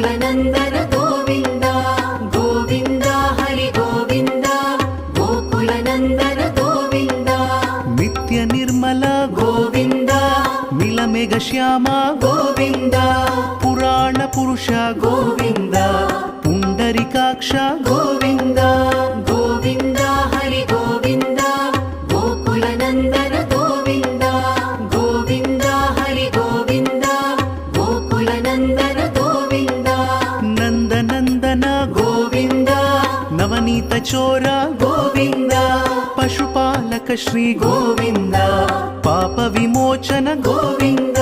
गोकुलनन्दन गोविन्द गोविन्द हरि गोविन्द गोकुलनन्दन गोविन्द नित्य निर्मल गोविन्द नीलमेघ श्याम गोविन्द पुराण पुरुष गोविन्द पुण्डरीकाक्ष गोविन्द गोविन्द हरि गोविन्द गोकुलनन्दन गोविन्द गोविन्द हरि गोविन्द गोकुलनन्दन गोविन्द नन्दनन्दन गोविन्द नवनीत चोर गोविन्द पशुपालक श्री गोविन्द पाप विमोचन गोविन्द